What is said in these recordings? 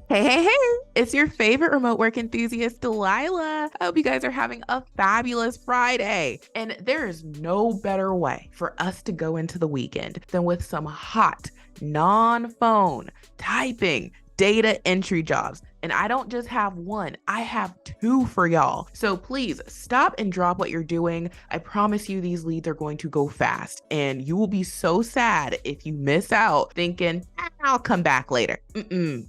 Hey, it's your favorite remote work enthusiast, Delilah. I hope you guys are having a fabulous Friday. And there is no better way for us to go into the weekend than with some hot, non-phone, typing, data entry jobs. And I don't just have one, I have two for y'all. So please stop and drop what you're doing. I promise you these leads are going to go fast, and you will be so sad if you miss out thinking, I'll come back later.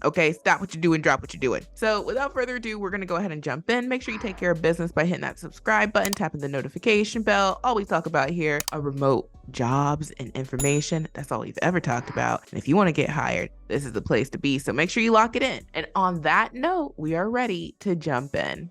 Okay, stop what you're doing, drop what you're doing. So without further ado, we're gonna go ahead and jump in. Make sure you take care of business by hitting that subscribe button, tapping the notification bell. All we talk about here are remote jobs and information. That's all we've ever talked about. And if you want to get hired, this is the place to be. So make sure you lock it in. And on that note, we are ready to jump in.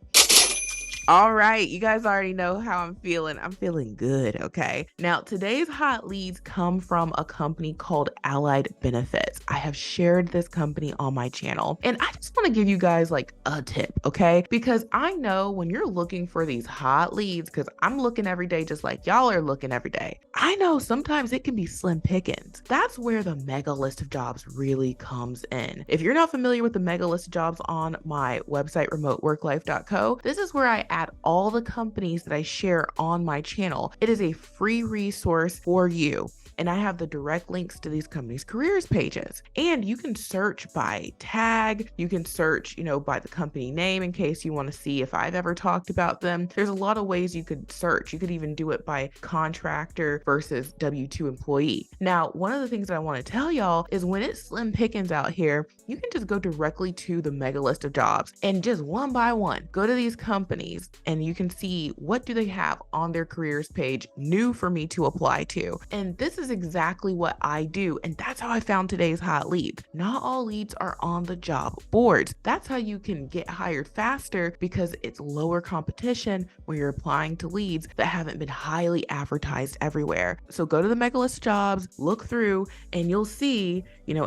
All right, you guys already know how I'm feeling. I'm feeling good, okay? Now, today's hot leads come from a company called Allied Benefits. I have shared this company on my channel, and I just want to give you guys like a tip, okay? Because I know when you're looking for these hot leads, because I'm looking every day just like y'all are looking every day, I know sometimes it can be slim pickings. That's where the mega list of jobs really comes in. If you're not familiar with the mega list of jobs on my website, remoteworklife.co, this is where I add all the companies that I share on my channel. It is a free resource for you. And I have the direct links to these companies' careers pages. And you can search by tag. You can search, by the company name in case you want to see if I've ever talked about them. There's a lot of ways you could search. You could even do it by contractor versus W-2 employee. Now, one of the things that I want to tell y'all is when it's slim pickings out here, you can just go directly to the mega list of jobs and just one by one, go to these companies and you can see what do they have on their careers page new for me to apply to. And this is exactly what I do. And that's how I found today's hot leads. Not all leads are on the job boards. That's how you can get hired faster because it's lower competition when you're applying to leads that haven't been highly advertised everywhere. So go to the mega list jobs, look through, and you'll see,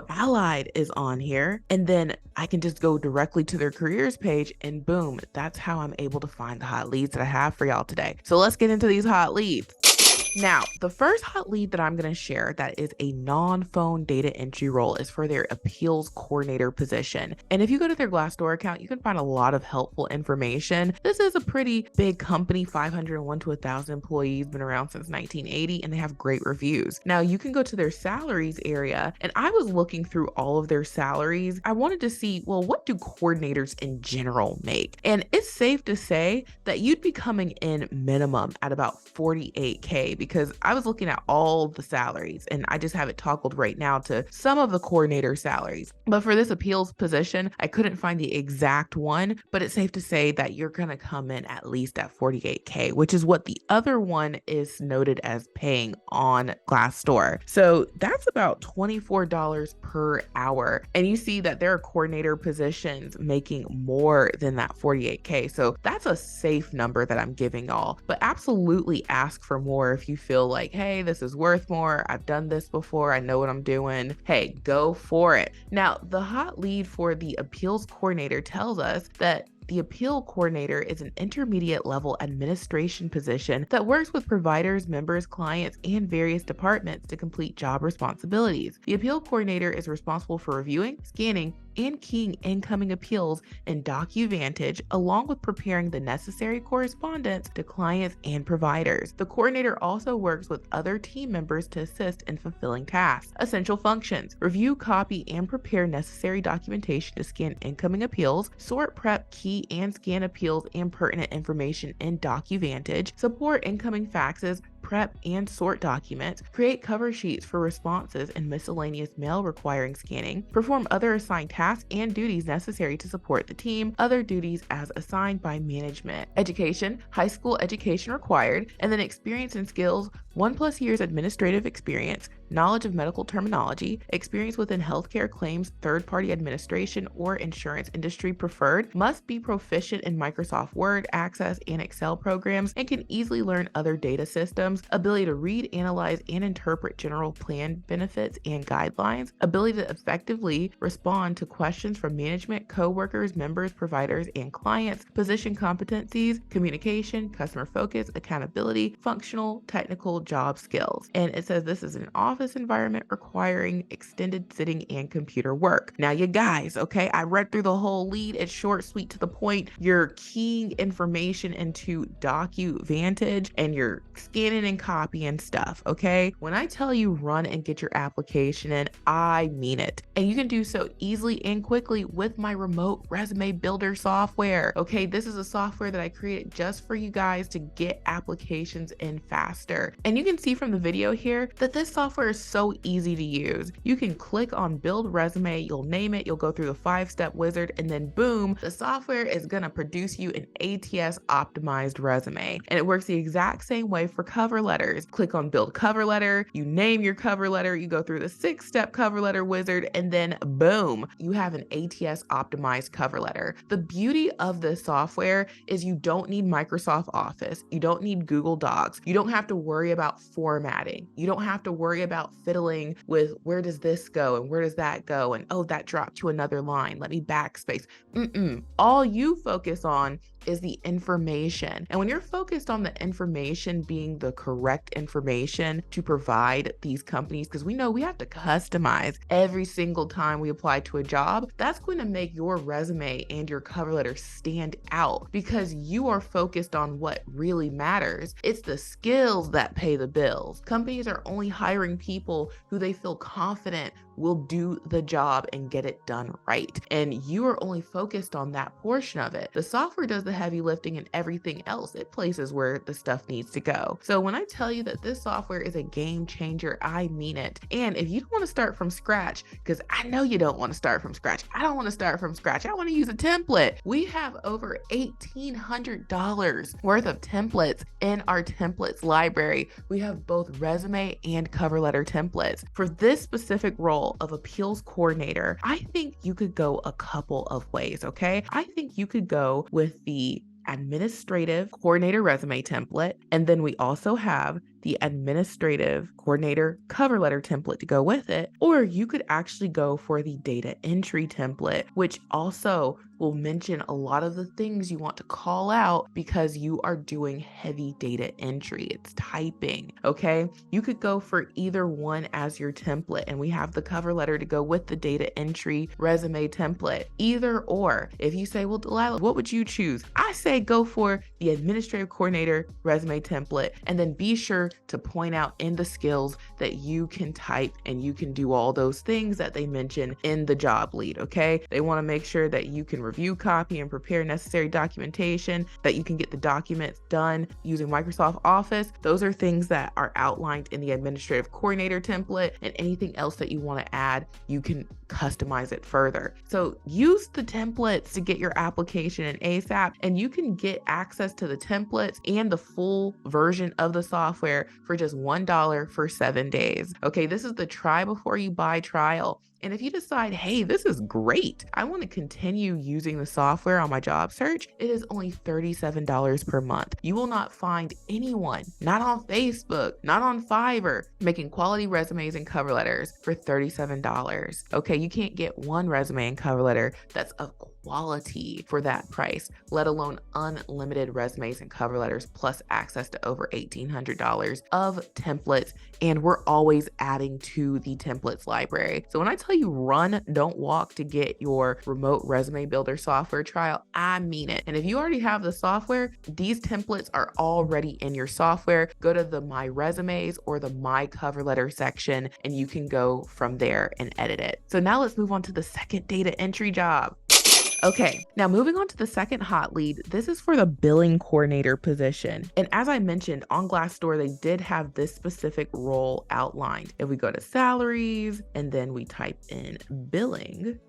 Allied is on here. And then I can just go directly to their careers page and boom, that's how I'm able to find the hot leads that I have for y'all today. So let's get into these hot leads. Now, the first hot lead that I'm going to share that is a non-phone data entry role is for their appeals coordinator position. And if you go to their Glassdoor account, you can find a lot of helpful information. This is a pretty big company, 501 to 1,000 employees, been around since 1980, and they have great reviews. Now, you can go to their salaries area, and I was looking through all of their salaries. I wanted to see, well, what do coordinators in general make? And it's safe to say that you'd be coming in minimum at about 48K because I was looking at all the salaries and I just have it toggled right now to some of the coordinator salaries. But for this appeals position, I couldn't find the exact one, but it's safe to say that you're going to come in at least at 48K, which is what the other one is noted as paying on Glassdoor. So that's about $24 per hour. And you see that there are coordinator positions making more than that 48K. So that's a safe number that I'm giving y'all, but absolutely ask for more if you feel like, hey, this is worth more. I've done this before. I know what I'm doing. Hey, go for it. Now, the hot lead for the appeals coordinator tells us that the appeal coordinator is an intermediate level administration position that works with providers, members, clients, and various departments to complete job responsibilities. The appeal coordinator is responsible for reviewing, scanning, and keying incoming appeals in DocuVantage, along with preparing the necessary correspondence to clients and providers. The coordinator also works with other team members to assist in fulfilling tasks. Essential functions: review, copy, and prepare necessary documentation to scan incoming appeals, sort, prep, key, and scan appeals and pertinent information in DocuVantage, support incoming faxes, prep and sort documents, create cover sheets for responses and miscellaneous mail requiring scanning, perform other assigned tasks and duties necessary to support the team, other duties as assigned by management. Education: high school education required, and then experience and skills: 1+ years administrative experience, knowledge of medical terminology, experience within healthcare claims, third-party administration, or insurance industry preferred, must be proficient in Microsoft Word, Access, and Excel programs, and can easily learn other data systems, ability to read, analyze, and interpret general plan benefits and guidelines, ability to effectively respond to questions from management, coworkers, members, providers, and clients, position competencies, communication, customer focus, accountability, functional, technical job skills. And it says this is an office environment requiring extended sitting and computer work. Now, you guys, okay, I read through the whole lead. It's short, sweet, to the point. You're keying information into DocuVantage and you're scanning and copying stuff, okay? When I tell you run and get your application in, I mean it. And you can do so easily and quickly with my remote resume builder software, okay? This is a software that I created just for you guys to get applications in faster. And you can see from the video here that this software is so easy to use. You can click on build resume, you'll name it, you'll go through the 5-step wizard, and then boom, the software is gonna produce you an ATS optimized resume. And it works the exact same way for cover letters. Click on build cover letter, you name your cover letter, you go through the 6-step cover letter wizard, and then boom, you have an ATS optimized cover letter. The beauty of this software is you don't need Microsoft Office, you don't need Google Docs, you don't have to worry about formatting, you don't have to worry about fiddling with where does this go and where does that go, and oh, that dropped to another line, let me backspace. All you focus on is the information. And when you're focused on the information being the correct information to provide these companies, because we know we have to customize every single time we apply to a job, that's going to make your resume and your cover letter stand out because you are focused on what really matters. It's the skills that pay the bills. Companies are only hiring people who they feel confident will do the job and get it done right. And you are only focused on that portion of it. The software does the heavy lifting and everything else. It places where the stuff needs to go. So when I tell you that this software is a game changer, I mean it. And if you don't want to start from scratch, because I know you don't want to start from scratch. I don't want to start from scratch. I want to use a template. We have over $1,800 worth of templates in our templates library. We have both resume and cover letter templates. For this specific role of appeals coordinator, I think you could go a couple of ways, okay? I think you could go with the administrative coordinator resume template, and then we also have the administrative coordinator cover letter template to go with it, or you could actually go for the data entry template, which also will mention a lot of the things you want to call out because you are doing heavy data entry. It's typing, okay? You could go for either one as your template, and we have the cover letter to go with the data entry resume template. Either or. If you say, well, Delilah, what would you choose? I say go for the administrative coordinator resume template, and then be sure to point out in the skills that you can type and you can do all those things that they mention in the job lead, okay? They want to make sure that you can review, copy, and prepare necessary documentation, that you can get the documents done using Microsoft Office. Those are things that are outlined in the administrative coordinator template, and anything else that you want to add, you can customize it further. So use the templates to get your application in ASAP, and you can get access to the templates and the full version of the software for just $1 for 7 days. Okay, this is the try before you buy trial. And if you decide, hey, this is great, I want to continue using the software on my job search, it is only $37 per month. You will not find anyone, not on Facebook, not on Fiverr, making quality resumes and cover letters for $37. Okay, you can't get one resume and cover letter that's of quality for that price, let alone unlimited resumes and cover letters, plus access to over $1,800 of templates. And we're always adding to the templates library. So when I tell you run, don't walk to get your remote resume builder software trial, I mean it. And if you already have the software, these templates are already in your software. Go to the My Resumes or the My Cover Letter section, and you can go from there and edit it. So now let's move on to the second data entry job. Okay, now moving on to the second hot lead, this is for the billing coordinator position. And as I mentioned, on Glassdoor, they did have this specific role outlined. If we go to salaries and then we type in billing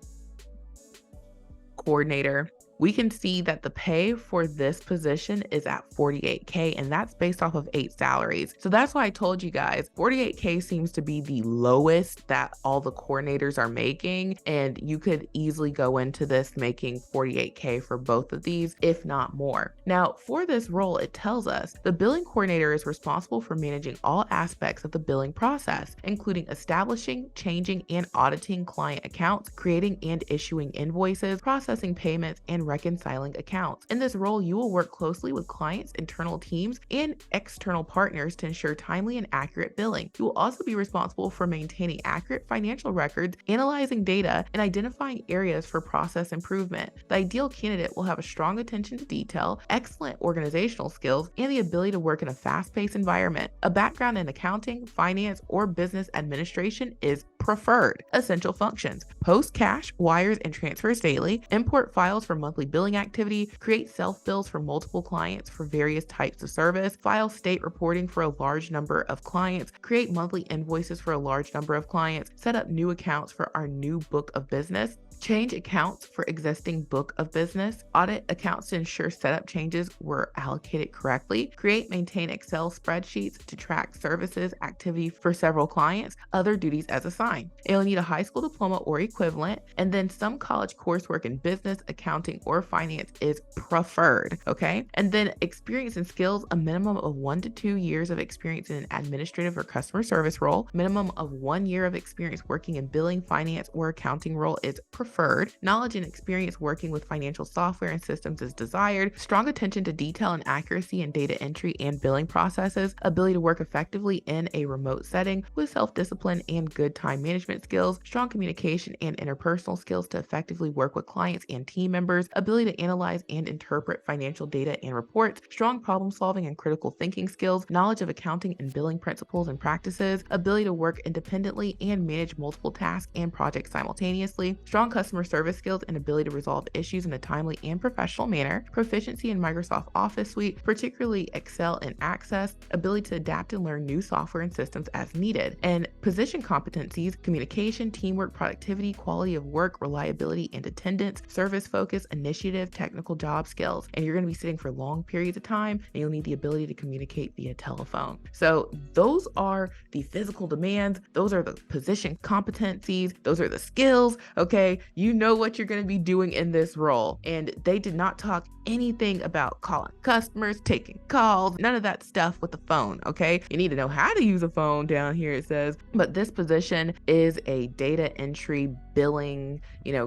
coordinator, we can see that the pay for this position is at $48K, and that's based off of 8 salaries. So that's why I told you guys, $48K seems to be the lowest that all the coordinators are making, and you could easily go into this making $48K for both of these, if not more. Now, for this role, it tells us the billing coordinator is responsible for managing all aspects of the billing process, including establishing, changing, and auditing client accounts, creating and issuing invoices, processing payments, and reconciling accounts. In this role, you will work closely with clients, internal teams, and external partners to ensure timely and accurate billing. You will also be responsible for maintaining accurate financial records, analyzing data, and identifying areas for process improvement. The ideal candidate will have a strong attention to detail, excellent organizational skills, and the ability to work in a fast-paced environment. A background in accounting, finance, or business administration is preferred. Essential functions: post cash, wires, and transfers daily, import files for monthly billing activity, create self-bills for multiple clients for various types of service, file state reporting for a large number of clients, create monthly invoices for a large number of clients, set up new accounts for our new book of business, change accounts for existing book of business, audit accounts to ensure setup changes were allocated correctly, create, maintain Excel spreadsheets to track services activity for several clients, other duties as assigned. You'll need a high school diploma or equivalent, and then some college coursework in business, accounting, or finance is preferred, okay? And then experience and skills: a minimum of 1 to 2 years of experience in an administrative or customer service role, minimum of 1 year of experience working in billing, finance, or accounting role is preferred. Knowledge and experience working with financial software and systems is desired. Strong attention to detail and accuracy in data entry and billing processes. Ability to work effectively in a remote setting with self-discipline and good time management skills. Strong communication and interpersonal skills to effectively work with clients and team members. Ability to analyze and interpret financial data and reports. Strong problem solving and critical thinking skills. Knowledge of accounting and billing principles and practices. Ability to work independently and manage multiple tasks and projects simultaneously. Strong customer service skills and ability to resolve issues in a timely and professional manner. Proficiency in Microsoft Office Suite, particularly Excel and Access. Ability to adapt and learn new software and systems as needed. And position competencies: communication, teamwork, productivity, quality of work, reliability and attendance, service focus, initiative, technical job skills. And you're going to be sitting for long periods of time, and you'll need the ability to communicate via telephone. So those are the physical demands. Those are the position competencies. Those are the skills, okay? You know what you're going to be doing in this role. And they did not talk anything about calling customers, taking calls, none of that stuff with the phone, okay? You need to know how to use a phone down here, it says. But this position is a data entry, billing,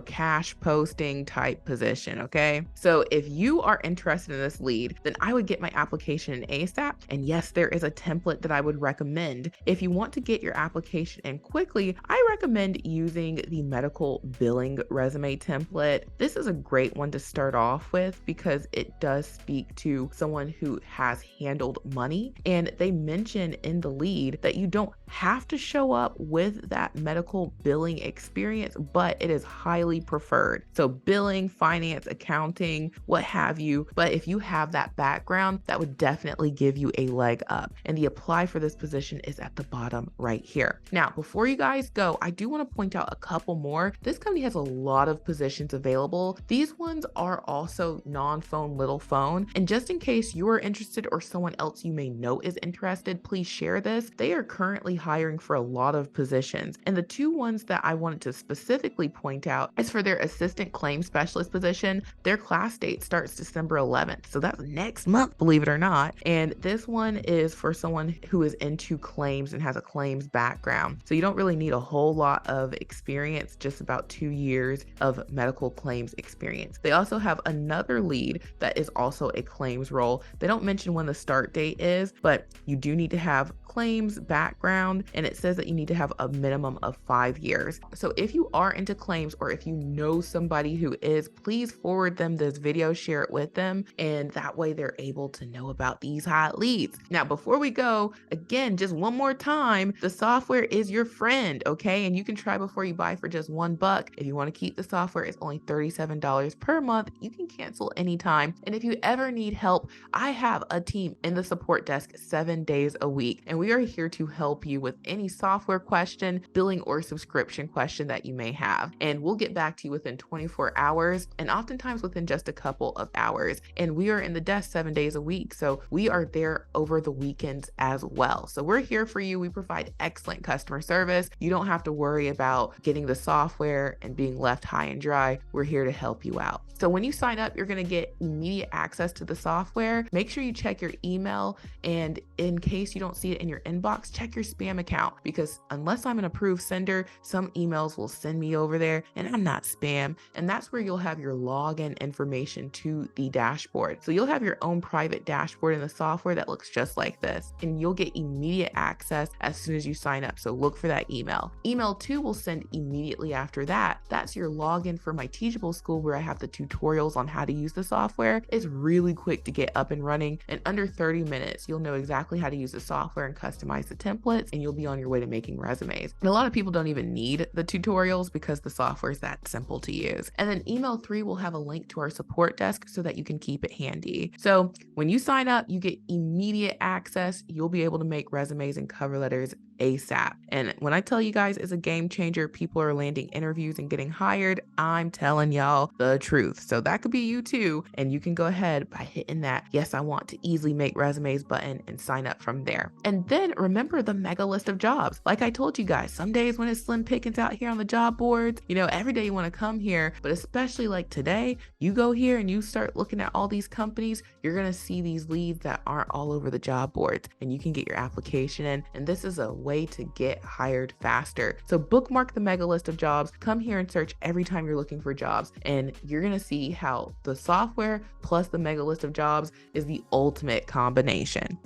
cash posting type position, okay? So if you are interested in this lead, then I would get my application in ASAP. And yes, there is a template that I would recommend. If you want to get your application in quickly, I recommend using the medical billing resume template. This is a great one to start off with because it does speak to someone who has handled money. And they mention in the lead that you don't have to show up with that medical billing experience, but it is highly preferred. So billing, finance, accounting, what have you. But if you have that background, that would definitely give you a leg up. And the apply for this position is at the bottom right here. Now, before you guys go, I do want to point out a couple more. This company has a lot of positions available. These ones are also non-phone, little phone. And just in case you are interested or someone else you may know is interested, please share this. They are currently hiring for a lot of positions. And the two ones that I wanted to specifically point out is for their assistant claims specialist position. Their class date starts December 11th. So that's next month, believe it or not. And this one is for someone who is into claims and has a claims background. So you don't really need a whole lot of experience, just about 2 years of medical claims experience. They also have another lead that is also a claims role. They don't mention when the start date is, but you do need to have claims background, and it says that you need to have a minimum of 5 years. So if you are into claims, or if you know somebody who is, please forward them this video, share it with them, and that way they're able to know about these hot leads. Now, before we go, again, just one more time, the software is your friend, okay? And you can try before you buy for just $1. If you want to keep the software, it's only $37 per month. You can cancel anytime. And if you ever need help, I have a team in the support desk 7 days a week, and we are here to help you with any software question, billing, or subscription question that you may may have. And we'll get back to you within 24 hours and oftentimes within just a couple of hours. And we are in the desk 7 days a week. So we are there over the weekends as well. So we're here for you. We provide excellent customer service. You don't have to worry about getting the software and being left high and dry. We're here to help you out. So when you sign up, you're going to get immediate access to the software. Make sure you check your email. And in case you don't see it in your inbox, check your spam account, because unless I'm an approved sender, some emails will send me over there and I'm not spam. And that's where you'll have your login information to the dashboard. So you'll have your own private dashboard in the software that looks just like this, and you'll get immediate access as soon as you sign up. So look for that email. Email 2 will send immediately after that. That's your login for my Teachable School, where I have the tutorials on how to use the software. It's really quick to get up and running. In under 30 minutes, you'll know exactly how to use the software and customize the templates, and you'll be on your way to making resumes. And a lot of people don't even need the tutorials because the software is that simple to use. And then email 3 will have a link to our support desk so that you can keep it handy. So when you sign up, you get immediate access. You'll be able to make resumes and cover letters ASAP. And when I tell you guys it's a game changer, people are landing interviews and getting hired, I'm telling y'all the truth. So that could be you too. And you can go ahead by hitting that "Yes, I want to easily make resumes" button and sign up from there. And then remember the mega list of jobs. Like I told you guys, some days when it's slim pickings out here on the job boards, every day you want to come here, but especially like today, you go here and you start looking at all these companies, you're going to see these leads that aren't all over the job boards, and you can get your application in. And this is a way to get hired faster. So bookmark the mega list of jobs, come here and search every time you're looking for jobs, and you're going to see how the software plus the mega list of jobs is the ultimate combination.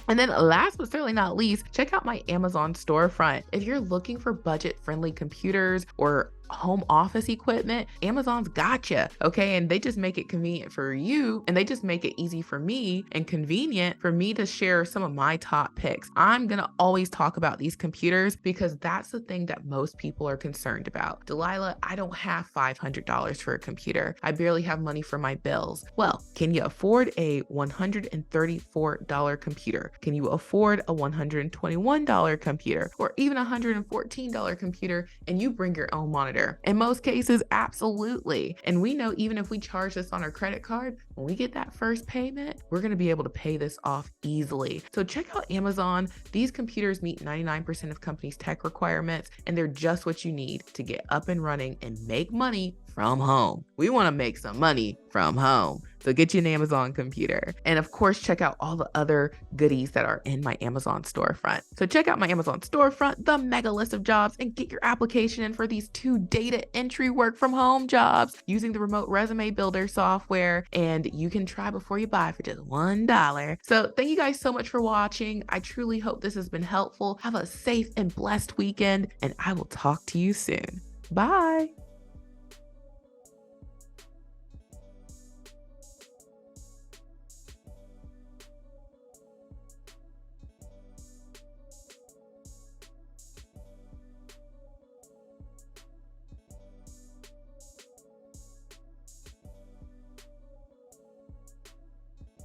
And then last but certainly not least, check out my Amazon storefront. If you're looking for budget-friendly computers or home office equipment, Amazon's gotcha, okay? And they just make it convenient for you, and they just make it easy for me and convenient for me to share some of my top picks. I'm gonna always talk about these computers because that's the thing that most people are concerned about. Delilah, I don't have $500 for a computer. I barely have money for my bills. Well, can you afford a $134 computer? Can you afford a $121 computer or even a $114 computer, and you bring your own monitor? In most cases, absolutely. And we know even if we charge this on our credit card, when we get that first payment, we're going to be able to pay this off easily. So check out Amazon. These computers meet 99% of companies' tech requirements, and they're just what you need to get up and running and make money from home. We want to make some money from home. So get you an Amazon computer. And of course, check out all the other goodies that are in my Amazon storefront. So check out my Amazon storefront, the mega list of jobs, and get your application in for these 2 data entry work from home jobs using the remote resume builder software. And you can try before you buy for just $1. So thank you guys so much for watching. I truly hope this has been helpful. Have a safe and blessed weekend, and I will talk to you soon. Bye.